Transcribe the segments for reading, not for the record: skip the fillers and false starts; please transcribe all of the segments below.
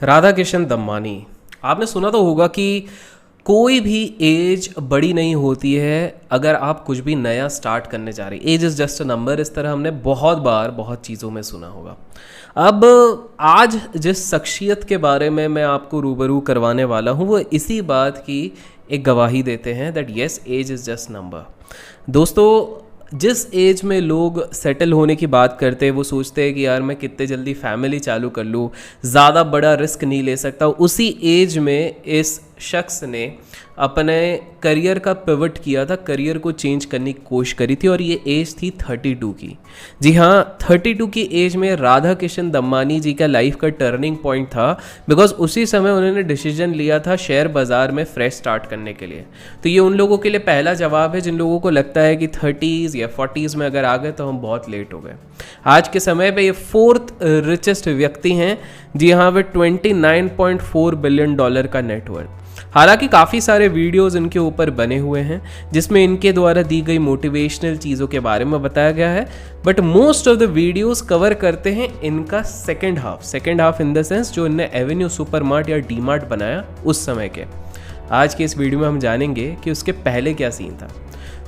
राधा किशन दम्मानी। आपने सुना तो होगा कि कोई भी एज बड़ी नहीं होती है अगर आप कुछ भी नया स्टार्ट करने जा रहे। Age is just a number, इस तरह हमने बहुत बार बहुत चीज़ों में सुना होगा। अब आज जिस शख्सियत के बारे में मैं आपको रूबरू करवाने वाला हूँ वो इसी बात की एक गवाही देते हैं that yes, age is just number. दोस्तों, जिस एज में लोग सेटल होने की बात करते हैं वो सोचते हैं कि यार मैं कितने जल्दी फैमिली चालू कर लूँ, ज़्यादा बड़ा रिस्क नहीं ले सकता। उसी एज में इस शख्स ने अपने करियर का पिवट किया था, करियर को चेंज करने की कोशिश करी थी और ये एज थी 32 की। जी हाँ, 32 की एज में राधा किशन दम्मानी जी का लाइफ का टर्निंग पॉइंट था, बिकॉज उसी समय उन्होंने डिसीजन लिया था शेयर बाज़ार में फ्रेश स्टार्ट करने के लिए। तो ये उन लोगों के लिए पहला जवाब है जिन लोगों को लगता है कि 30s या 40s में अगर आ गए तो हम बहुत लेट हो गए। आज के समय पे ये 4th रिचेस्ट व्यक्ति हैं। जी हाँ, वे $29.4 बिलियन का नेटवर्थ। हालांकि काफ़ी सारे वीडियोस इनके ऊपर बने हुए हैं जिसमें इनके द्वारा दी गई मोटिवेशनल चीज़ों के बारे में बताया गया है, but most of the videos cover करते हैं इनका second half in the sense जो इनने एवेन्यू सुपरमार्ट या डीमार्ट बनाया उस समय के। आज के इस वीडियो में हम जानेंगे कि उसके पहले क्या सीन था।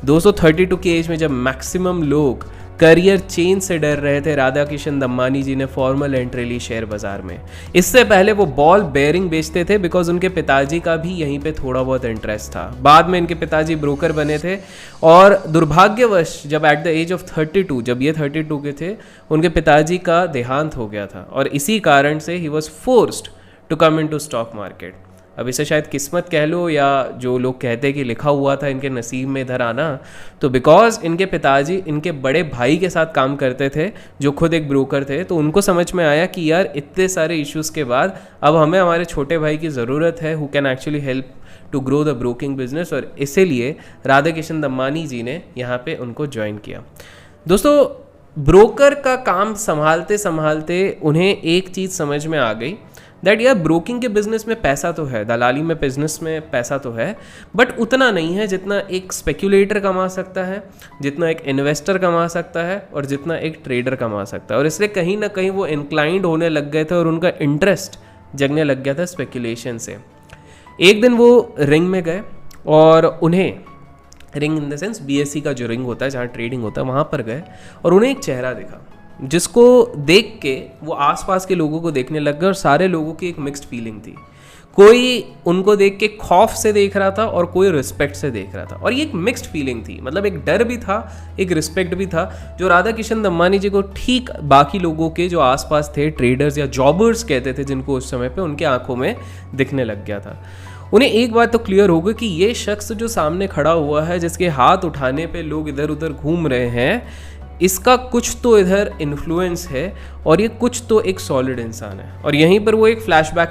दोस्तों, 32 की एज में जब मैक्सिमम लोग करियर चेंज से डर रहे थे, राधा किशन दम्मानी जी ने फॉर्मल एंट्री ली शेयर बाजार में। इससे पहले वो बॉल बेयरिंग बेचते थे बिकॉज उनके पिताजी का भी यहीं पे थोड़ा बहुत इंटरेस्ट था। बाद में इनके पिताजी ब्रोकर बने थे और दुर्भाग्यवश जब एट द एज ऑफ 32, जब ये 32 के थे, उनके पिताजी का देहांत हो गया था और इसी कारण से ही was forced to come into stock market. अब इसे शायद किस्मत कह लो या जो लोग कहते हैं कि लिखा हुआ था इनके नसीब में इधर आना, तो बिकॉज इनके पिताजी इनके बड़े भाई के साथ काम करते थे जो खुद एक ब्रोकर थे, तो उनको समझ में आया कि यार इतने सारे इश्यूज़ के बाद अब हमें हमारे छोटे भाई की ज़रूरत है who can actually help to grow the broking business, और इसीलिए राधा किशन दम्मानी जी ने यहाँ पे उनको ज्वाइन किया। दोस्तों, ब्रोकर का काम संभालते संभालते उन्हें एक चीज़ समझ में आ गई दैट यार ब्रोकिंग के बिजनेस में पैसा तो है, दलाली में बिजनेस में पैसा तो है, बट उतना नहीं है जितना एक स्पेक्यूलेटर कमा सकता है, जितना एक इन्वेस्टर कमा सकता है और जितना एक ट्रेडर कमा सकता है। और इसलिए कहीं ना कहीं वो इंक्लाइंड होने लग गए थे और उनका इंटरेस्ट जगने लग गया था स्पेक्यूलेशन से। एक दिन वो रिंग में गए और उन्हें ring in the sense BSE का जो रिंग होता है जहाँ ट्रेडिंग होता है वहाँ पर गए और उन्हें एक चेहरा दिखा जिसको देख के वो आसपास के लोगों को देखने लग गए और सारे लोगों की एक मिक्स्ड फीलिंग थी। कोई उनको देख के खौफ से देख रहा था और कोई रिस्पेक्ट से देख रहा था, और ये एक मिक्स्ड फीलिंग थी, मतलब एक डर भी था, एक रिस्पेक्ट भी था, जो राधा किशन दम्मानी जी को ठीक बाकी लोगों के जो आसपास थे, ट्रेडर्स या जॉबर्स कहते थे जिनको उस समय पे, उनके आंखों में दिखने लग गया था। उन्हें एक बात तो क्लियर हो गई कि ये शख्स जो सामने खड़ा हुआ है, जिसके हाथ उठाने पे लोग इधर उधर घूम रहे हैं, इसका कुछ तो इधर इन्फ्लुएंस है और ये कुछ तो एक सॉलिड इंसान है। और यहीं पर वो एक फ्लैशबैक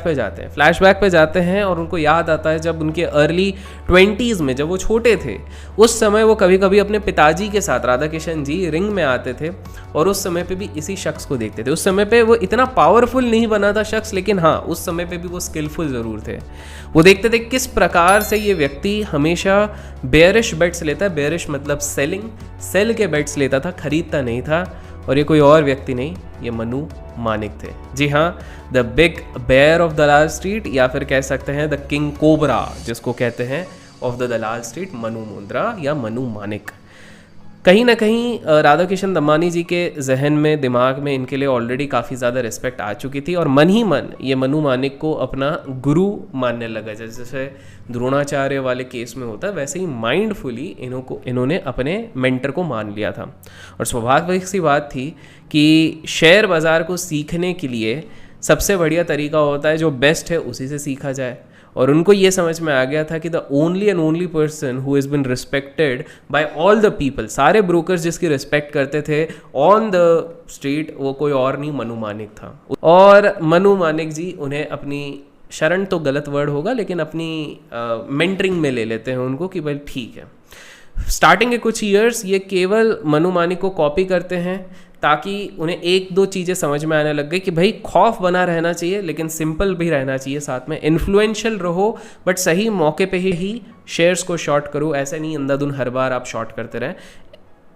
पे जाते हैं और उनको याद आता है जब उनके अर्ली 20s में, जब वो छोटे थे, उस समय वो कभी कभी अपने पिताजी के साथ, राधा किशन जी, रिंग में आते थे और उस समय पे भी इसी शख्स को देखते थे। उस समय पे वो इतना पावरफुल नहीं बना था शख्स, लेकिन हाँ, उस समय पे भी वो स्किलफुल ज़रूर थे। वो देखते थे किस प्रकार से ये व्यक्ति हमेशा बेयरिश बेट्स लेता है, बेयरिश मतलब सेल के बेट्स लेता था, खरीदता नहीं था। और ये कोई और व्यक्ति नहीं, ये मनु मानिक थे। जी हाँ, the big bear of Dalal street, या फिर कह सकते हैं द किंग कोबरा जिसको कहते हैं of the Dalal street, Manu Mundra या मनु मानिक। कहीं ना कहीं राधा किशन दम्मानी जी के जहन में, दिमाग में इनके लिए ऑलरेडी काफ़ी ज़्यादा रिस्पेक्ट आ चुकी थी और मन ही मन ये मनु मानिक को अपना गुरु मानने लगा। जैसे द्रोणाचार्य वाले केस में होता है, वैसे ही माइंडफुली इन्होंने अपने मेंटर को मान लिया था। और स्वाभाविक सी बात थी कि शेयर बाज़ार को सीखने के लिए सबसे बढ़िया तरीका होता है जो बेस्ट है उसी से सीखा जाए। और उनको ये समझ में आ गया था कि the only and only person who has been respected by all the people, सारे ब्रोकर्स जिसकी रिस्पेक्ट करते थे ऑन द स्ट्रीट, वो कोई और नहीं, मनु मानिक था। और मनु मानिक जी उन्हें अपनी शरण तो गलत वर्ड होगा, लेकिन अपनी मेंटरिंग में ले लेते हैं उनको कि भाई ठीक है। स्टार्टिंग के कुछ ईयर्स ये केवल मनु मानिक को कॉपी करते हैं ताकि उन्हें एक दो चीज़ें समझ में आने लग गई कि भाई खौफ बना रहना चाहिए लेकिन सिंपल भी रहना चाहिए, साथ में इन्फ्लुएंशियल रहो बट सही मौके पे ही शेयर्स को शॉर्ट करो। ऐसे नहीं अंधाधुन हर बार आप शॉर्ट करते रहें,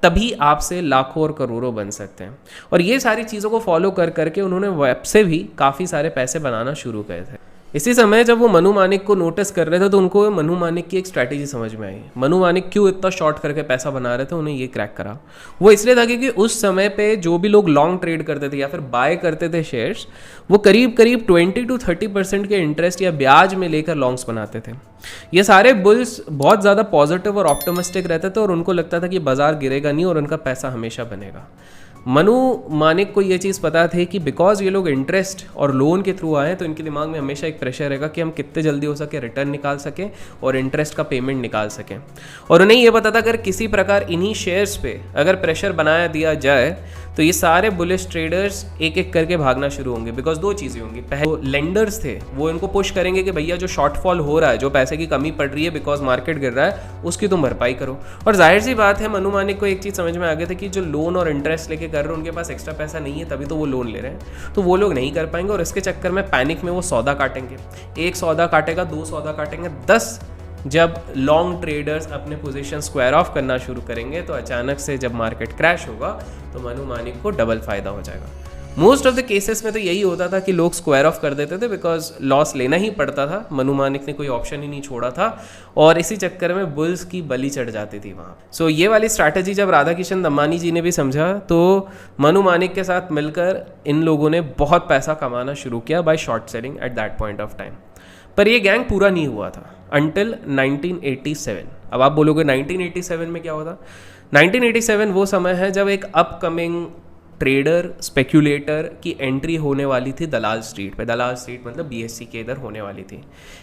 तभी आपसे लाखों और करोड़ों बन सकते हैं। और ये सारी चीज़ों को फॉलो कर करके उन्होंने वेब से भी काफ़ी सारे पैसे बनाना शुरू करे थे। इसी समय जब वो मनु मानिक को नोटिस कर रहे थे तो उनको मनु मानिक की एक स्ट्रैटेजी समझ में आई। मनु मानिक क्यों इतना शॉर्ट करके पैसा बना रहे थे, उन्हें ये क्रैक करा। वो इसलिए था क्योंकि उस समय पे जो भी लोग लॉन्ग ट्रेड करते थे या फिर बाय करते थे शेयर्स, वो करीब करीब 20 to 30% के इंटरेस्ट या ब्याज में लेकर लॉन्ग्स बनाते थे। ये सारे बुल्स बहुत ज़्यादा पॉजिटिव और ऑप्टिमिस्टिक रहते थे और उनको लगता था कि बाजार गिरेगा नहीं और उनका पैसा हमेशा बनेगा। मनु मानिक को ये चीज़ पता थी कि बिकॉज ये लोग इंटरेस्ट और लोन के थ्रू आए तो इनके दिमाग में हमेशा एक प्रेशर रहेगा कि हम कितने जल्दी हो सके रिटर्न निकाल सकें और इंटरेस्ट का पेमेंट निकाल सकें। और उन्हें ये पता था अगर किसी प्रकार इन्हीं शेयर्स पे अगर प्रेशर बनाया दिया जाए तो ये सारे बुलिश ट्रेडर्स एक एक करके भागना शुरू होंगे। बिकॉज दो चीज़ें होंगी, पहले लेंडर्स थे वो इनको पुश करेंगे कि भैया जो शॉर्टफॉल हो रहा है, जो पैसे की कमी पड़ रही है बिकॉज मार्केट गिर रहा है, उसकी तुम भरपाई करो। और जाहिर सी बात है मनु मानिक को एक चीज़ समझ में आ गई थी कि जो लोन और इंटरेस्ट लेके कर रहे हैं उनके पास एक्स्ट्रा पैसा नहीं है, तभी तो वो लोन ले रहे हैं, तो वो लोग नहीं कर पाएंगे और इसके चक्कर में पैनिक में वो सौदा काटेंगे। एक सौदा काटेगा, 2 सौदा काटेंगे, 10 जब लॉन्ग ट्रेडर्स अपने पोजीशन स्क्वायर ऑफ करना शुरू करेंगे तो अचानक से जब मार्केट क्रैश होगा तो मनु मानिक को डबल फायदा हो जाएगा। मोस्ट ऑफ द केसेस में तो यही होता था कि लोग स्क्वायर ऑफ कर देते थे बिकॉज लॉस लेना ही पड़ता था। मनु मानिक ने कोई ऑप्शन ही नहीं छोड़ा था और इसी चक्कर में बुल्स की बलि चढ़ जाती थी वहाँ। सो ये वाली स्ट्रैटेजी जब राधा किशन दमानी जी ने भी समझा तो मनु मानिक के साथ मिलकर इन लोगों ने बहुत पैसा कमाना शुरू किया by short selling at that point of time. पर ये गैंग पूरा नहीं हुआ था अंटिल 1987। अब आप बोलोगे 1987 में क्या होता? 1987 वो समय है जब एक अपकमिंग ट्रेडर स्पेक्यूलेटर की एंट्री होने वाली थी दलाल स्ट्रीट पे। दलाल स्ट्रीट मतलब बीएससी के इधर होने वाली थी।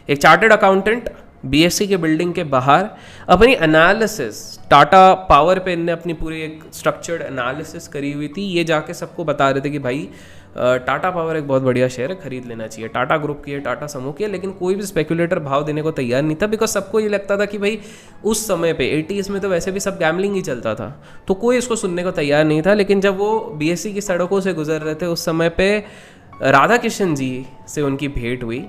एक चार्टर्ड अकाउंटेंट बीएससी के बिल्डिंग के बाहर अपनी एनालिसिस, टाटा पावर पे इनने अपनी पूरी एक स्ट्रक्चर्ड एनालिसिस करी हुई थी। ये जाके सबको बता रहे थे कि भाई टाटा पावर एक बहुत बढ़िया शेयर है, खरीद लेना चाहिए, टाटा ग्रुप की है, टाटा समूह की है। लेकिन कोई भी स्पेक्यूलेटर भाव देने को तैयार नहीं था बिकॉज सबको ये लगता था कि भाई उस समय पे 80s में तो वैसे भी सब गैम्बलिंग ही चलता था, तो कोई इसको सुनने को तैयार नहीं था। लेकिन जब वो बीएससी की सड़कों से गुजर रहे थे उस समय पे राधा किशन जी से उनकी भेंट हुई।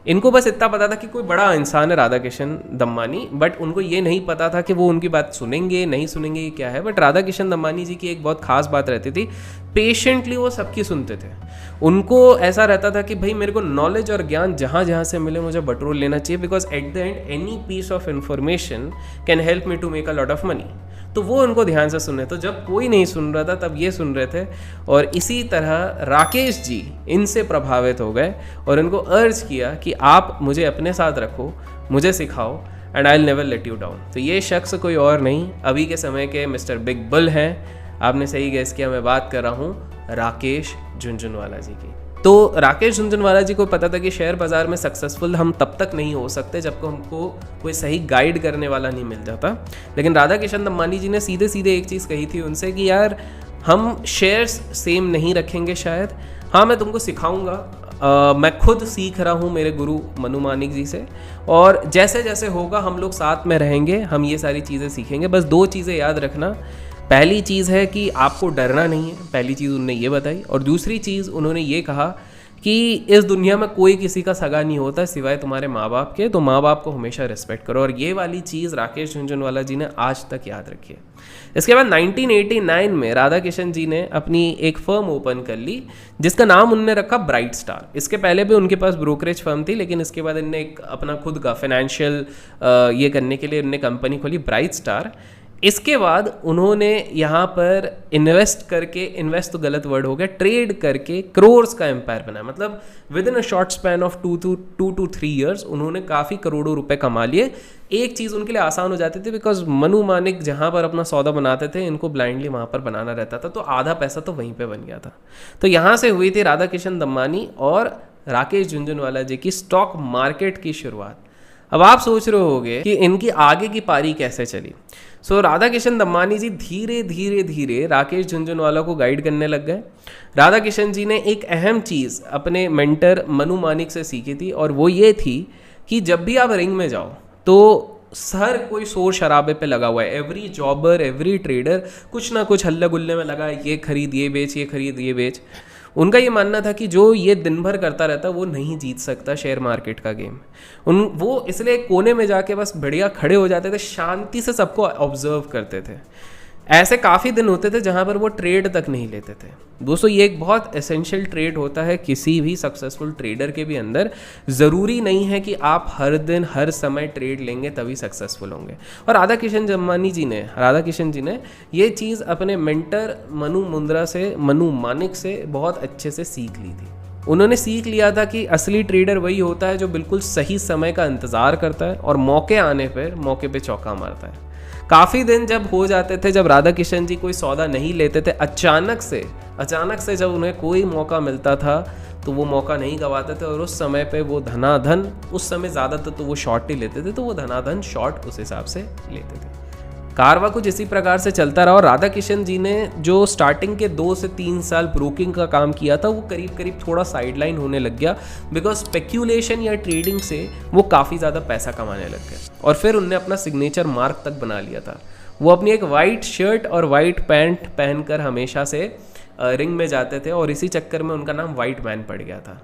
इनको बस इतना पता था कि कोई बड़ा इंसान है राधा किशन दमानी, बट उनको ये नहीं पता था कि वो उनकी बात सुनेंगे नहीं सुनेंगे ये क्या है। बट राधा किशन दमानी जी की एक बहुत खास बात रहती थी, पेशेंटली वो सबकी सुनते थे। उनको ऐसा रहता था कि भाई मेरे को नॉलेज और ज्ञान जहाँ जहाँ से मिले मुझे बटोर लेना चाहिए because at the end any piece of information can help me to make a lot of money. तो वो उनको ध्यान से सुन रहे। तो जब कोई नहीं सुन रहा था तब ये सुन रहे थे और इसी तरह राकेश जी इनसे प्रभावित हो गए और उनको अर्ज किया कि आप मुझे अपने साथ रखो, मुझे सिखाओ and I will never let you down. तो ये शख्स कोई और नहीं, अभी के समय के मिस्टर बिग बुल हैं। आपने सही गेस किया, मैं बात कर रहा हूँ राकेश झुनझुनवाला जी की। तो राकेश झुनझुनवाला जी को पता था कि शेयर बाज़ार में सक्सेसफुल हम तब तक नहीं हो सकते जब को हमको कोई सही गाइड करने वाला नहीं मिल जाता। लेकिन राधा किशन दमानी जी ने सीधे सीधे एक चीज़ कही थी उनसे कि यार हम शेयर्स सेम नहीं रखेंगे शायद, हाँ मैं तुमको सिखाऊंगा, मैं खुद सीख रहा हूँ मेरे गुरु मनु मानिक जी से, और जैसे जैसे होगा हम लोग साथ में रहेंगे, हम ये सारी चीज़ें सीखेंगे। बस 2 चीज़ें याद रखना, पहली चीज़ है कि आपको डरना नहीं है, पहली चीज़ उन्होंने ये बताई। और दूसरी चीज़ उन्होंने ये कहा कि इस दुनिया में कोई किसी का सगा नहीं होता सिवाय तुम्हारे माँ बाप के, तो माँ बाप को हमेशा रिस्पेक्ट करो। और ये वाली चीज़ राकेश झुनझुनवाला जी ने आज तक याद रखी है। इसके बाद 1989 में राधा किशन जी ने अपनी एक फर्म ओपन कर ली जिसका नाम उन्होंने रखा ब्राइट स्टार। इसके पहले भी उनके पास ब्रोकरेज फर्म थी, लेकिन इसके बाद इनने एक अपना खुद का फाइनेंशियल ये करने के लिए इनने कंपनी खोली ब्राइट स्टार। इसके बाद उन्होंने यहाँ पर इन्वेस्ट करके, इन्वेस्ट तो गलत वर्ड हो गया, ट्रेड करके करोर्स का एम्पायर बनाया। मतलब with in a short span of 2 to 3 years उन्होंने काफ़ी करोड़ों रुपए कमा लिए। एक चीज़ उनके लिए आसान हो जाती थी बिकॉज मनु मानिक जहाँ पर अपना सौदा बनाते थे इनको ब्लाइंडली वहाँ पर बनाना रहता था, तो आधा पैसा तो वहीं पर बन गया था। तो यहाँ से हुई थी राधा किशन दमानी और राकेश झुनझुनवाला जी की स्टॉक मार्केट की शुरुआत। अब आप सोच रहे होंगे कि इनकी आगे की पारी कैसे चली। सो राधा किशन दमानी जी धीरे धीरे धीरे राकेश झुनझुनवाला को गाइड करने लग गए। राधा किशन जी ने एक अहम चीज़ अपने मेंटर मनु मानिक से सीखी थी और वो ये थी कि जब भी आप रिंग में जाओ तो हर कोई शोर शराबे पे लगा हुआ है। एवरी जॉबर, एवरी ट्रेडर कुछ ना कुछ हल्ले गुल्ले में लगा है, ये खरीद ये बेच, ये खरीद ये बेच। उनका ये मानना था कि जो ये दिन भर करता रहता वो नहीं जीत सकता शेयर मार्केट का गेम। वो इसलिए कोने में जाके बस बढ़िया खड़े हो जाते थे, शांति से सबको ऑब्जर्व करते थे। ऐसे काफ़ी दिन होते थे जहाँ पर वो ट्रेड तक नहीं लेते थे। दोस्तों ये एक बहुत एसेंशियल ट्रेड होता है किसी भी सक्सेसफुल ट्रेडर के भी अंदर। ज़रूरी नहीं है कि आप हर दिन हर समय ट्रेड लेंगे तभी सक्सेसफुल होंगे। और राधा किशन जी ने ये चीज़ अपने मेंटर मनु मानिक से बहुत अच्छे से सीख ली थी। उन्होंने सीख लिया था कि असली ट्रेडर वही होता है जो बिल्कुल सही समय का इंतज़ार करता है और मौके आने पर मौके पे चौका मारता है। काफ़ी दिन जब हो जाते थे, जब राधा किशन जी कोई सौदा नहीं लेते थे, अचानक से जब उन्हें कोई मौका मिलता था तो वो मौका नहीं गवाते थे और उस समय पे वो धनाधन, उस समय ज़्यादातर तो वो शॉर्ट ही लेते थे, तो वो धनाधन शॉर्ट उस हिसाब से लेते थे। कारवा कुछ इसी प्रकार से चलता रहा और राधा किशन जी ने जो स्टार्टिंग के 2 से 3 साल ब्रोकिंग का काम किया था वो करीब करीब थोड़ा साइडलाइन होने लग गया, बिकॉज स्पेक्यूलेशन या ट्रेडिंग से वो काफ़ी ज़्यादा पैसा कमाने लग गए। और फिर उनने अपना सिग्नेचर मार्क तक बना लिया था। वो अपनी एक वाइट शर्ट और वाइट पैंट पहनकर हमेशा से रिंग में जाते थे और इसी चक्कर में उनका नाम वाइट मैन पड़ गया था।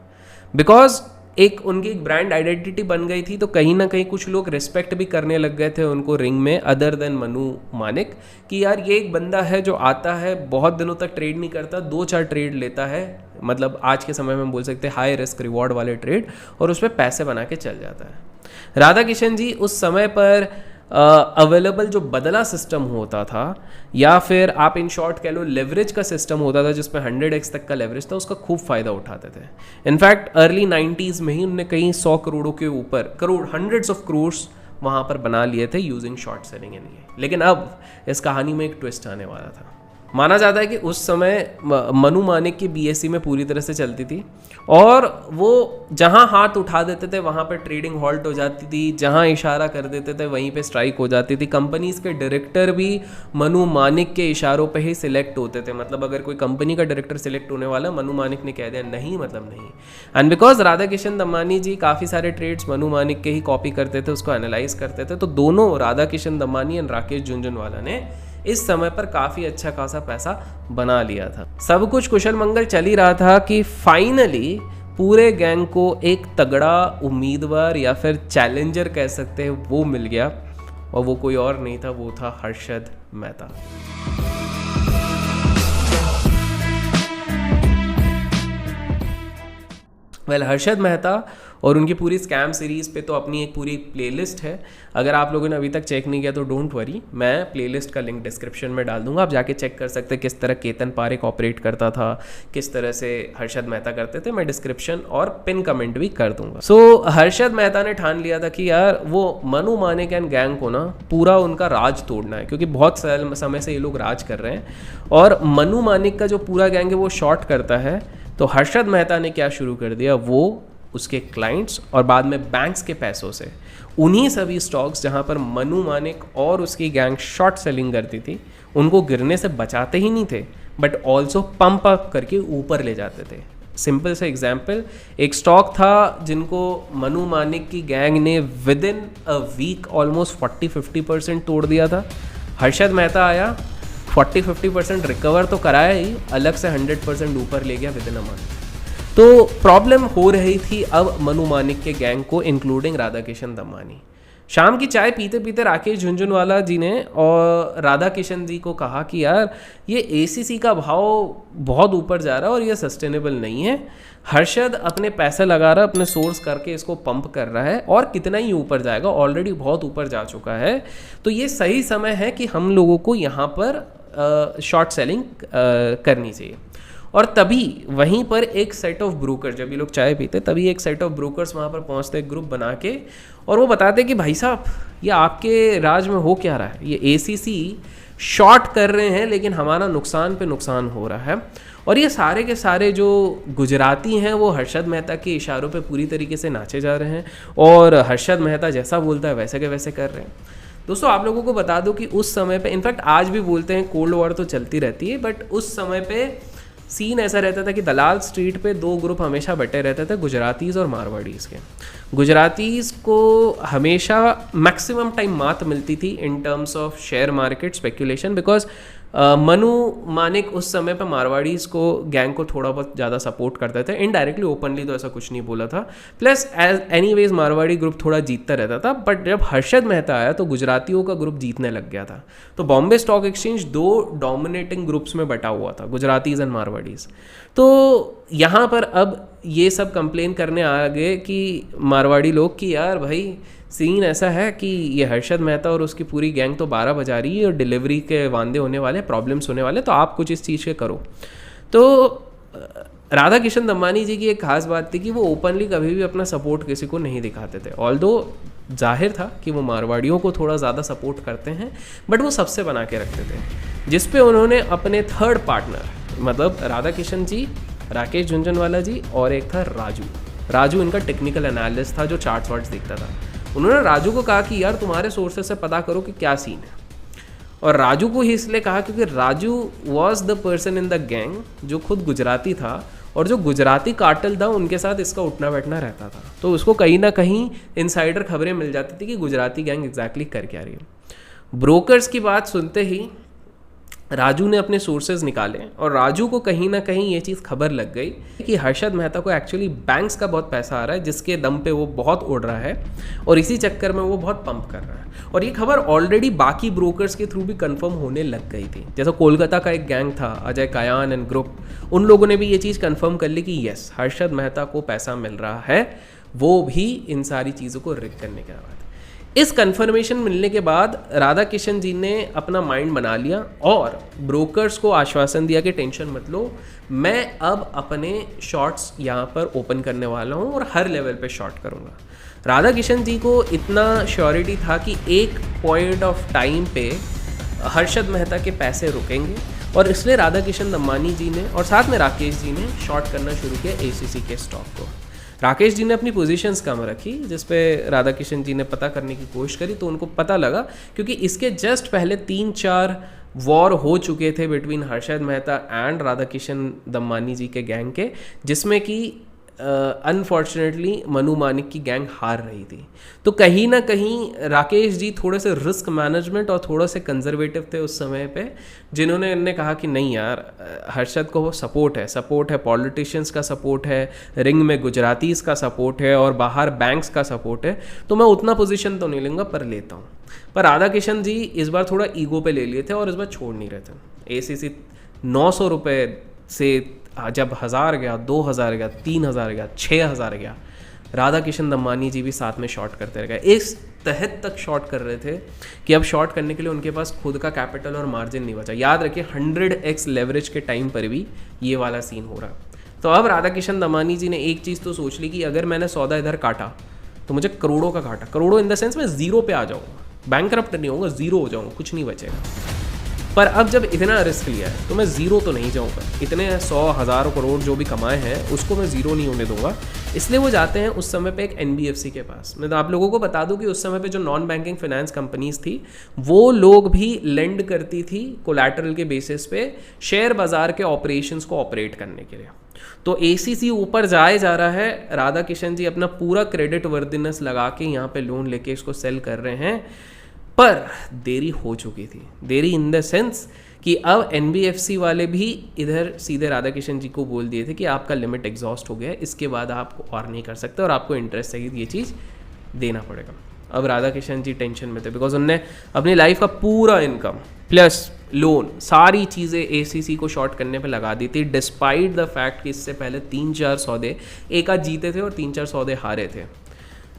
बिकॉज उनकी एक ब्रांड आइडेंटिटी बन गई थी, तो कहीं ना कहीं कुछ लोग रिस्पेक्ट भी करने लग गए थे उनको रिंग में, अदर देन मनु मानिक, कि यार ये एक बंदा है जो आता है, बहुत दिनों तक ट्रेड नहीं करता, 2-4 ट्रेड लेता है, मतलब आज के समय में बोल सकते हैं हाई रिस्क रिवॉर्ड वाले ट्रेड, और उस पर पैसे बना के चल जाता है। राधा किशन जी उस समय पर अवेलेबल जो बदला सिस्टम होता था, या फिर आप इन शॉर्ट कह लो लेवरेज का सिस्टम होता था जिसमें 100x तक का लेवरेज था, उसका खूब फ़ायदा उठाते थे। इनफैक्ट अर्ली 90s में ही उनने कहीं 100 करोड़ों के ऊपर, हंड्रेड्स ऑफ करोड्स वहाँ पर बना लिए थे यूजिंग शॉर्ट सेलिंग एंड ये। लेकिन अब इस कहानी में एक ट्विस्ट आने वाला था। माना जाता है कि उस समय मनु मानिक की BSE में पूरी तरह से चलती थी और वो जहाँ हाथ उठा देते थे वहाँ पर ट्रेडिंग हॉल्ट हो जाती थी, जहाँ इशारा कर देते थे वहीं पे स्ट्राइक हो जाती थी। कंपनीज़ के डायरेक्टर भी मनु मानिक के इशारों पे ही सिलेक्ट होते थे। मतलब अगर कोई कंपनी का डायरेक्टर सिलेक्ट होने वाला, मनु मानिक ने कह दिया नहीं, मतलब नहीं। एंड बिकॉज राधा किशन दमानी जी काफ़ी सारे ट्रेड्स मनु मानिक के ही कॉपी करते थे, उसको एनालाइज करते थे, तो दोनों राधा किशन दमानी एंड राकेश झुनझुनवाला ने इस समय पर काफ़ी अच्छा खासा पैसा बना लिया था। सब कुछ कुशल मंगल चल ही रहा था कि फाइनली पूरे गैंग को एक तगड़ा उम्मीदवार या फिर चैलेंजर कह सकते हैं वो मिल गया, और वो कोई और नहीं था, वो था हर्षद मेहता। हर्षद मेहता और उनकी पूरी स्कैम सीरीज़ पे तो अपनी एक पूरी प्लेलिस्ट है। अगर आप लोगों ने अभी तक चेक नहीं किया तो डोंट वरी, मैं प्लेलिस्ट का लिंक डिस्क्रिप्शन में डाल दूंगा, आप जाके चेक कर सकते हैं किस तरह केतन पारेख ऑपरेट करता था, किस तरह से हर्षद मेहता करते थे। मैं डिस्क्रिप्शन और पिन कमेंट भी कर दूंगा। सो हर्षद मेहता ने ठान लिया था कि यार वो मनु मानिक एंड गैंग को ना पूरा उनका राज तोड़ना है, क्योंकि बहुत समय से ये लोग राज कर रहे हैं और मनु मानिक का जो पूरा गैंग है वो शॉर्ट करता है। तो हर्षद मेहता ने क्या शुरू कर दिया, वो उसके क्लाइंट्स और बाद में बैंक्स के पैसों से उन्हीं सभी स्टॉक्स जहां पर मनु मानिक और उसकी गैंग शॉर्ट सेलिंग करती थी उनको गिरने से बचाते ही नहीं थे, बट ऑल्सो पंप अप करके ऊपर ले जाते थे। सिंपल से एग्जाम्पल, एक स्टॉक था जिनको मनु मानिक की गैंग ने within a week almost 40-50% तोड़ दिया था। हर्षद मेहता आया, 40-50% रिकवर तो कराया ही, अलग से 100% ऊपर ले गया विद इन अ मंथ। तो प्रॉब्लम हो रही थी अब मनु मानिक के गैंग को, इंक्लूडिंग राधा किशन दमानी। शाम की चाय पीते पीते राकेश झुनझुनवाला जी ने और राधा किशन जी को कहा कि यार ये ACC का भाव बहुत ऊपर जा रहा है और ये सस्टेनेबल नहीं है। हर्षद अपने पैसे लगा रहा है, अपने सोर्स करके इसको पंप कर रहा है और कितना ही ऊपर जाएगा, ऑलरेडी बहुत ऊपर जा चुका है। तो ये सही समय है कि हम लोगों को यहाँ पर शॉर्ट सेलिंग करनी चाहिए। और तभी वहीं पर एक सेट ऑफ ब्रोकर, जब ये लोग चाय पीते तभी एक सेट ऑफ ब्रोकर्स वहाँ पर पहुँचते, एक ग्रुप बना के, और वो बताते कि भाई साहब ये आपके राज में हो क्या रहा है, ये ACC शॉर्ट कर रहे हैं लेकिन हमारा नुकसान पे नुकसान हो रहा है। और ये सारे के सारे जो गुजराती हैं वो हर्षद मेहता के इशारों पे पूरी तरीके से नाचे जा रहे हैं और हर्षद मेहता जैसा बोलता है वैसे के वैसे कर रहे हैं। दोस्तों आप लोगों को बता दो कि उस समय पे, इनफैक्ट आज भी बोलते हैं कोल्ड वॉर तो चलती रहती है, बट उस समय पे सीन ऐसा रहता था कि दलाल स्ट्रीट पे 2 ग्रुप हमेशा बटे रहते थे, गुजरातीज़ और मारवाड़ीज़ के। गुजरातीज़ को हमेशा मैक्सिमम टाइम मात मिलती थी in terms of share market speculation, because Manu Manik उस समय पर मारवाड़ीज़ को गैंग को थोड़ा बहुत ज़्यादा सपोर्ट करते थे, इनडायरेक्टली, ओपनली तो ऐसा कुछ नहीं बोला था। प्लस एनीवेज मारवाड़ी ग्रुप थोड़ा जीतता रहता था, बट जब हर्षद मेहता आया तो गुजरातियों का ग्रुप जीतने लग गया था। तो Bombay stock exchange 2 dominating groups में बटा हुआ था, गुजरातीज़ एंड मारवाड़ीज़। तो यहाँ पर अब ये सब कंप्लेन करने आ गए कि मारवाड़ी लोग कि यार भाई सीन ऐसा है कि ये हर्षद मेहता और उसकी पूरी गैंग तो 12 बजा रही है और डिलीवरी के वांदे होने वाले, प्रॉब्लम्स होने वाले, तो आप कुछ इस चीज़ के करो। तो राधा किशन दमानी जी की एक खास बात थी कि वो ओपनली कभी भी अपना सपोर्ट किसी को नहीं दिखाते थे। ऑल्दो जाहिर था कि वो मारवाड़ियों को थोड़ा ज़्यादा सपोर्ट करते हैं, बट वो सबसे बना के रखते थे, जिस पे उन्होंने अपने थर्ड पार्टनर, मतलब राधा किशन जी, राकेश झुंझुनवाला जी और एक था राजू इनका टेक्निकल एनालिस्ट था जो चार्ट्स वार्ट्स देखता था। उन्होंने राजू को कहा कि यार तुम्हारे सोर्सेस से पता करो कि क्या सीन है। और राजू को ही इसलिए कहा क्योंकि Raju was the person in the gang जो खुद गुजराती था और जो गुजराती कार्टेल था उनके साथ इसका उठना बैठना रहता था। तो उसको कहीं ना कहीं इनसाइडर खबरें मिल जाती थी कि गुजराती गैंग एग्जैक्टली कर क्या रही है। ब्रोकर्स की बात सुनते ही राजू ने अपने सोर्सेज निकाले और राजू को कहीं ना कहीं ये चीज़ खबर लग गई कि हर्षद मेहता को एक्चुअली बैंक्स का बहुत पैसा आ रहा है, जिसके दम पे वो बहुत उड़ रहा है और इसी चक्कर में वो बहुत पंप कर रहा है। और ये खबर ऑलरेडी बाकी ब्रोकर्स के थ्रू भी कंफर्म होने लग गई थी। जैसा कोलकाता का एक गैंग था, अजय कायान एंड ग्रुप, उन लोगों ने भी ये चीज़ कंफर्म कर ली कि यस, हर्षद मेहता को पैसा मिल रहा है, वो भी इन सारी चीज़ों को रिक करने के बाद। इस कंफर्मेशन मिलने के बाद राधा किशन जी ने अपना माइंड बना लिया और ब्रोकर्स को आश्वासन दिया कि टेंशन मत लो, मैं अब अपने शॉर्ट्स यहाँ पर ओपन करने वाला हूँ और हर लेवल पे शॉर्ट करूँगा। राधा किशन जी को इतना श्योरिटी था कि एक पॉइंट ऑफ टाइम पे हर्षद मेहता के पैसे रुकेंगे और इसलिए राधा किशन दमानी जी ने और साथ में राकेश जी ने शॉर्ट करना शुरू किया एसीसी के स्टॉक को। राकेश जी ने अपनी पोजीशंस कम रखी, जिस पे राधा किशन जी ने पता करने की कोशिश करी तो उनको पता लगा, क्योंकि इसके जस्ट पहले 3-4 वॉर हो चुके थे बिटवीन हर्षद मेहता एंड राधा किशन दमानी जी के गैंग के, जिसमें कि अनफॉर्चुनेटली मनु मानिक की गैंग हार रही थी। तो कहीं ना कहीं राकेश जी थोड़े से रिस्क मैनेजमेंट और थोड़े से कंजर्वेटिव थे उस समय पे, जिन्होंने इन्हें कहा कि नहीं यार, हर्षद को वो सपोर्ट है, पॉलिटिशियंस का सपोर्ट है, रिंग में गुजरातीज़ का सपोर्ट है और बाहर बैंक्स का सपोर्ट है, तो मैं उतना पोजीशन तो नहीं लूँगा पर लेता हूँ। पर राधा किशन जी इस बार थोड़ा ईगो पे ले लिए थे और इस बार छोड़ नहीं रहे थे। एसीसी 900 रुपये से जब 1000 गया, 2000 गया, 3000 गया, 6000 गया, राधा किशन दमानी जी भी साथ में शॉर्ट करते रह गए। इस तहत तक शॉर्ट कर रहे थे कि अब शॉर्ट करने के लिए उनके पास खुद का कैपिटल और मार्जिन नहीं बचा। याद रखिए 100x लेवरेज के टाइम पर भी ये वाला सीन हो रहा। तो अब राधा किशन दमानी जी ने एक चीज़ तो सोच ली कि अगर मैंने सौदा इधर काटा तो मुझे करोड़ों का घाटा, करोड़ों इन द सेंस मैं ज़ीरो पे आ जाऊँगा, बैंकरप्ट नहीं होऊंगा, ज़ीरो हो जाऊँगा, कुछ नहीं बचेगा। पर अब जब इतना रिस्क लिया है तो मैं ज़ीरो तो नहीं जाऊँगा, इतने 100,000 करोड़ जो भी कमाए हैं उसको मैं ज़ीरो नहीं होने दूंगा। इसलिए वो जाते हैं उस समय पे एक NBFC के पास। मैं तो आप लोगों को बता दूं कि उस समय पे जो नॉन बैंकिंग फाइनेंस कंपनीज थी वो लोग भी लेंड करती थी कोलैटरल के बेसिस पे शेयर बाज़ार के ऑपरेशंस को ऑपरेट करने के लिए। तो ACC ऊपर जाए जा रहा है, राधा किशन जी अपना पूरा क्रेडिट वर्दिनेस लगा के यहाँ पे लोन लेके इसको सेल कर रहे हैं, पर देरी हो चुकी थी। देरी इन द सेंस कि अब NBFC वाले भी इधर सीधे राधा किशन जी को बोल दिए थे कि आपका लिमिट एग्जॉस्ट हो गया है, इसके बाद आप और नहीं कर सकते और आपको इंटरेस्ट सहित ये चीज़ देना पड़ेगा। अब राधा किशन जी टेंशन में थे बिकॉज उनने अपनी लाइफ का पूरा इनकम प्लस लोन सारी चीज़ें ACC को शॉर्ट करने पे लगा दी थी, डिस्पाइट द फैक्ट कि इससे पहले 3-4 सौदे एक आध जीते थे और 3-4 सौदे हारे थे।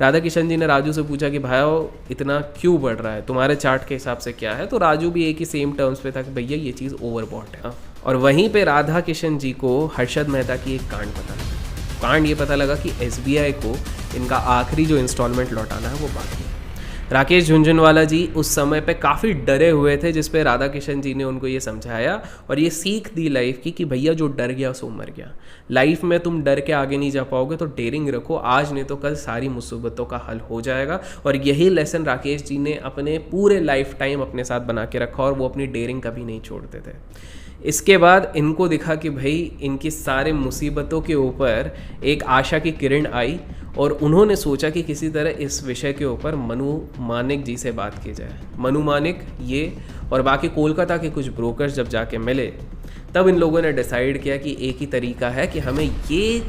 राधा किशन जी ने राजू से पूछा कि भाई इतना क्यों बढ़ रहा है, तुम्हारे चार्ट के हिसाब से क्या है? तो राजू भी एक ही सेम टर्म्स पे था कि भैया ये चीज़ ओवरबॉट है। और वहीं पे राधा किशन जी को हर्षद मेहता की एक कांड पता लगा। कांड ये पता लगा कि SBI को इनका आखिरी जो इंस्टॉलमेंट लौटाना है वो बाकी है। राकेश झुंझुनवाला जी उस समय पे काफ़ी डरे हुए थे, जिस पे राधा किशन जी ने उनको ये समझाया और ये सीख दी लाइफ की कि भैया जो डर गया सो मर गया। लाइफ में तुम डर के आगे नहीं जा पाओगे तो डेयरिंग रखो, आज नहीं तो कल सारी मुसीबतों का हल हो जाएगा। और यही लेसन राकेश जी ने अपने पूरे लाइफ टाइम अपने साथ बना के रखा और वो अपनी डेयरिंग कभी नहीं छोड़ते थे। इसके बाद इनको दिखा कि भाई इनकी सारे मुसीबतों के ऊपर एक आशा की किरण आई और उन्होंने सोचा कि किसी तरह इस विषय के ऊपर मनु मानिक जी से बात की जाए। मनु मानिक ये और बाकी कोलकाता के कुछ ब्रोकर्स जब जाके मिले तब इन लोगों ने डिसाइड किया कि एक ही तरीका है कि हमें ये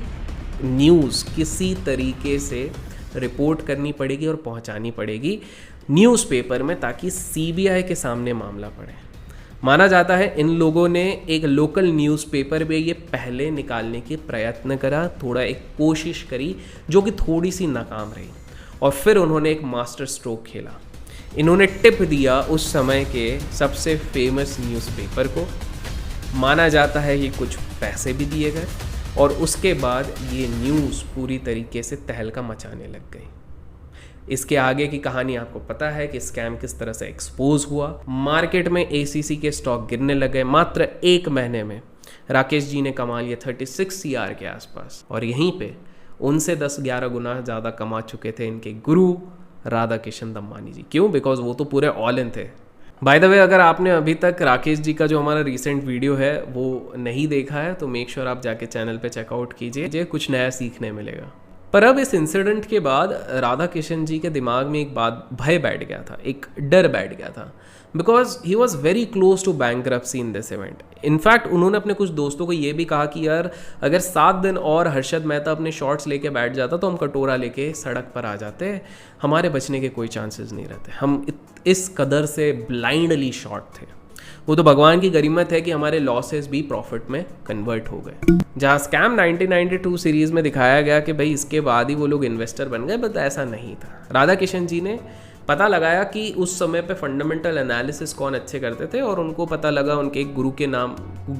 न्यूज़ किसी तरीके से रिपोर्ट करनी पड़ेगी और पहुंचानी पड़ेगी न्यूज़पेपर में, ताकि सीबीआई के सामने मामला पड़े। माना जाता है इन लोगों ने एक लोकल न्यूज़पेपर में ये पहले निकालने की प्रयत्न करा, थोड़ा एक कोशिश करी जो कि थोड़ी सी नाकाम रही, और फिर उन्होंने एक मास्टर स्ट्रोक खेला। इन्होंने टिप दिया उस समय के सबसे फेमस न्यूज़पेपर को। माना जाता है कि कुछ पैसे भी दिए गए और उसके बाद ये न्यूज़ पूरी तरीके से तहलका मचाने लग गई। इसके आगे की कहानी आपको पता है कि स्कैम किस तरह से एक्सपोज हुआ। मार्केट में एसीसी के स्टॉक गिरने लगे। मात्र 1 महीने में राकेश जी ने कमा लिया 36 CR के आसपास, और यहीं पे उनसे 10-11 गुना ज़्यादा कमा चुके थे इनके गुरु राधा किशन दम्मानी जी। क्यों? बिकॉज वो तो पूरे ऑल इन थे। बाय द वे, अगर आपने अभी तक राकेश जी का जो हमारा रिसेंट वीडियो है वो नहीं देखा है तो मेक श्योर आप जाके चैनल पे चेकआउट कीजिए, कुछ नया सीखने मिलेगा। पर अब इस इंसिडेंट के बाद राधा किशन जी के दिमाग में एक बात भय बैठ गया था, एक डर बैठ गया था, because he was very close to bankruptcy in this event. In fact उन्होंने अपने कुछ दोस्तों को ये भी कहा कि यार अगर 7 दिन और हर्षद मेहता अपने शॉर्ट्स लेके बैठ जाता तो हम कटोरा लेके सड़क पर आ जाते, हमारे बचने के कोई चांसेस नहीं रहते। हम इस कदर से ब्लाइंडली शॉर्ट थे। वो तो भगवान की गरिमत है कि हमारे लॉसेस भी प्रॉफिट में कन्वर्ट हो गए। जहाँ स्कैम 1992 सीरीज में दिखाया गया कि भाई इसके बाद ही वो लोग इन्वेस्टर बन गए, बट ऐसा नहीं था। राधा किशन जी ने पता लगाया कि उस समय पे फंडामेंटल एनालिसिस कौन अच्छे करते थे, और उनको पता लगा उनके एक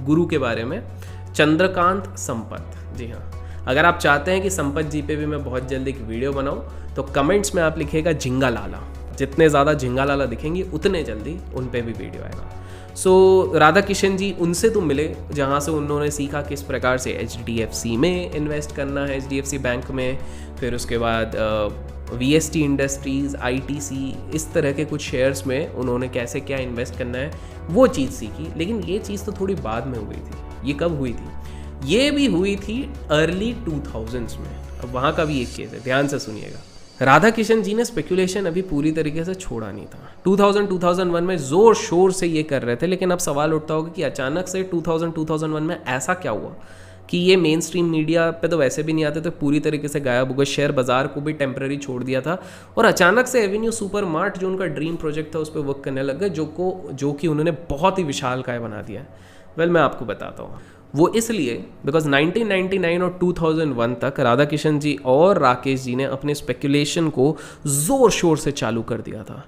गुरु के बारे में, चंद्रकांत संपत। जी हाँ, अगर आप चाहते हैं कि संपत जी पे भी मैं बहुत जल्द एक वीडियो बनाऊँ तो कमेंट्स में आप लिखिएगा झिंगा लाला। जितने ज़्यादा झिंगा लाला दिखेंगे उतने जल्दी उन पे भी वीडियो आएगा। सो राधा किशन जी उनसे तो मिले जहाँ से उन्होंने सीखा किस प्रकार से HDFC में इन्वेस्ट करना है, HDFC बैंक में, फिर उसके बाद VST इंडस्ट्रीज़, ITC, इस तरह के कुछ शेयर्स में उन्होंने कैसे क्या इन्वेस्ट करना है वो चीज़ सीखी। लेकिन ये चीज़ तो थोड़ी बाद में हुई थी। ये कब हुई थी? ये भी हुई थी अर्ली 2000s में। अब वहाँ का भी एक केस है, ध्यान से सुनिएगा। राधा किशन जी ने स्पेकुलेशन अभी पूरी तरीके से छोड़ा नहीं था। 2000-2001 में ज़ोर शोर से ये कर रहे थे, लेकिन अब सवाल उठता होगा कि अचानक से 2000-2001 में ऐसा क्या हुआ कि ये मेन स्ट्रीम मीडिया पे तो वैसे भी नहीं आते थे, पूरी तरीके से गायब हो गए। शेयर बाजार को भी टेम्प्रेरी छोड़ दिया था और अचानक से एवेन्यू सुपर मार्ट जो उनका ड्रीम प्रोजेक्ट था उस पर वर्क करने लग गए, जो कि उन्होंने बहुत ही विशालकाय बना दिया। वेल, मैं आपको बताता हूँ। वो इसलिए बिकॉज 1999 और 2001 तक राधा किशन जी और राकेश जी ने अपने स्पेकुलेशन को ज़ोर शोर से चालू कर दिया था।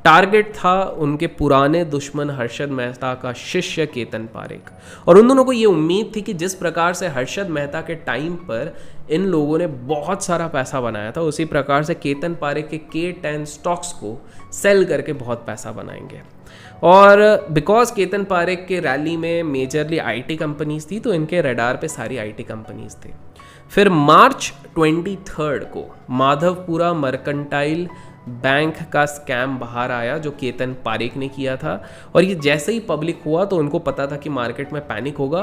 टारगेट था उनके पुराने दुश्मन हर्षद मेहता का शिष्य केतन पारेख, और उन दोनों को ये उम्मीद थी कि जिस प्रकार से हर्षद मेहता के टाइम पर इन लोगों ने बहुत सारा पैसा बनाया था, उसी प्रकार से केतन पारेख के K10 स्टॉक्स को सेल करके बहुत पैसा बनाएंगे। और बिकॉज केतन पारेख के रैली में मेजरली IT कंपनीज थी, तो इनके रडार पे सारी IT कंपनीज थी। फिर मार्च 23 को माधवपुरा मर्केंटाइल बैंक का स्कैम बाहर आया जो केतन पारेख ने किया था, और ये जैसे ही पब्लिक हुआ तो उनको पता था कि मार्केट में पैनिक होगा।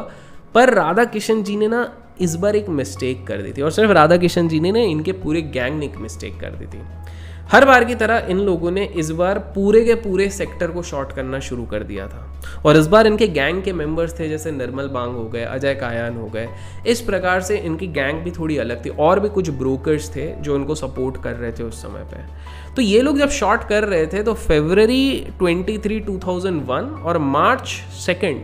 पर राधा किशन जी ने ना इस बार एक मिस्टेक कर दी थी, और सिर्फ राधा किशन जी ने इनके पूरे गैंग ने एक मिस्टेक कर दी थी। हर बार की तरह इन लोगों ने इस बार पूरे के पूरे सेक्टर को शॉर्ट करना शुरू कर दिया था, और इस बार इनके गैंग के मेंबर्स थे जैसे निर्मल बांग हो गए, अजय कायान हो गए। इस प्रकार से इनकी गैंग भी थोड़ी अलग थी, और भी कुछ ब्रोकर्स थे जो इनको सपोर्ट कर रहे थे उस समय पे। तो ये लोग जब शॉर्ट कर रहे थे तो फरवरी 23, 2001 और मार्च 2,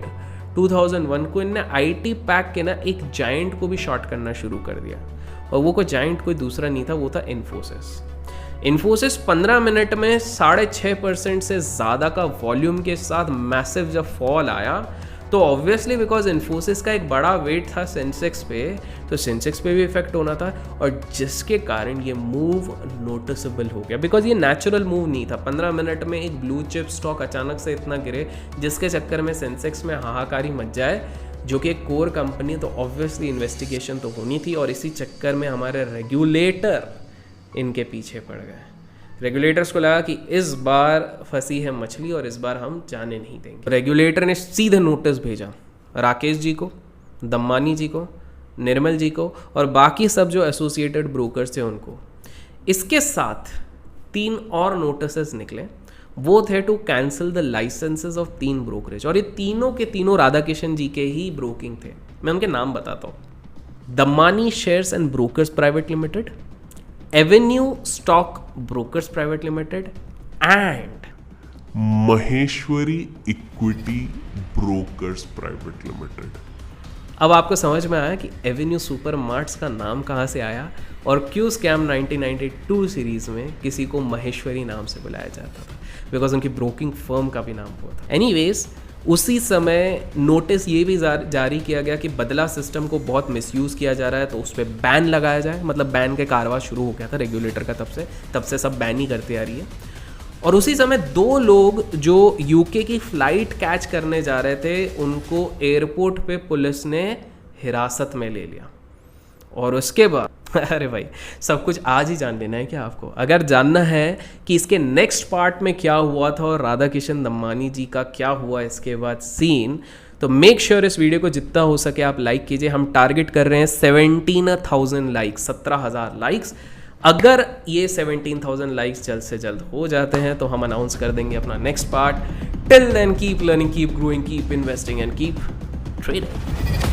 2001 को इनने IT पैक के ना एक जायंट को भी शॉर्ट करना शुरू कर दिया, और वो कोई जायंट कोई दूसरा नहीं था, वो था इन्फोसिस 15 मिनट में 6.5% से ज़्यादा का वॉल्यूम के साथ मैसिव जब फॉल आया, तो ऑब्वियसली बिकॉज इन्फोसिस का एक बड़ा वेट था सेंसेक्स पे, तो सेंसेक्स पे भी इफेक्ट होना था, और जिसके कारण ये मूव नोटिसेबल हो गया। बिकॉज ये नेचुरल मूव नहीं था। 15 मिनट में एक ब्लू चिप स्टॉक अचानक से इतना गिरे जिसके चक्कर में सेंसेक्स में हाहाकारी मच जाए, जो कि एक कोर कंपनी, तो ऑब्वियसली इन्वेस्टिगेशन तो होनी थी, और इसी चक्कर में हमारे रेगुलेटर इनके पीछे पड़ गए। रेगुलेटर्स को लगा कि इस बार फंसी है मछली और इस बार हम जाने नहीं देंगे। रेगुलेटर ने सीधे नोटिस भेजा राकेश जी को, दम्मानी जी को, निर्मल जी को और बाकी सब जो एसोसिएटेड ब्रोकर्स थे उनको। इसके साथ 3 और नोटिसेस निकले, वो थे to cancel the licenses of 3 brokerage, और ये तीनों के तीनों राधा किशन जी के ही ब्रोकिंग थे। मैं उनके नाम बताता हूँ। Dammani shares and brokers private limited, Avenue stock brokers private limited and Maheshwari equity brokers private limited. अब आपको समझ में आया कि एवेन्यू सुपर मार्ट्स का नाम कहाँ से आया और क्यों स्कैम 1992 सीरीज में किसी को महेश्वरी नाम से बुलाया जाता था, बिकॉज उनकी ब्रोकिंग फर्म का भी नाम वो था। एनीवेज, उसी समय नोटिस ये भी जारी किया गया कि बदला सिस्टम को बहुत मिसयूज़ किया जा रहा है, तो उस पर बैन लगाया जाए। मतलब बैन के कारवा शुरू हो गया था रेगुलेटर का, तब से सब बैन ही करते आ रही है। और उसी समय 2 लोग जो यूके की फ़्लाइट कैच करने जा रहे थे, उनको एयरपोर्ट पे पुलिस ने हिरासत में ले लिया। और उसके बाद अरे भाई, सब कुछ आज ही जान लेना है क्या आपको? अगर जानना है कि इसके नेक्स्ट पार्ट में क्या हुआ था और राधा किशन दम्मानी जी का क्या हुआ इसके बाद सीन, तो मेक श्योर इस वीडियो को जितना हो सके आप लाइक कीजिए। हम टारगेट कर रहे हैं 17,000 लाइक्स, 17,000 लाइक्स। अगर ये 17,000 लाइक्स जल्द से जल्द हो जाते हैं तो हम अनाउंस कर देंगे अपना next part. Till then keep learning, keep growing, keep investing and keep trading.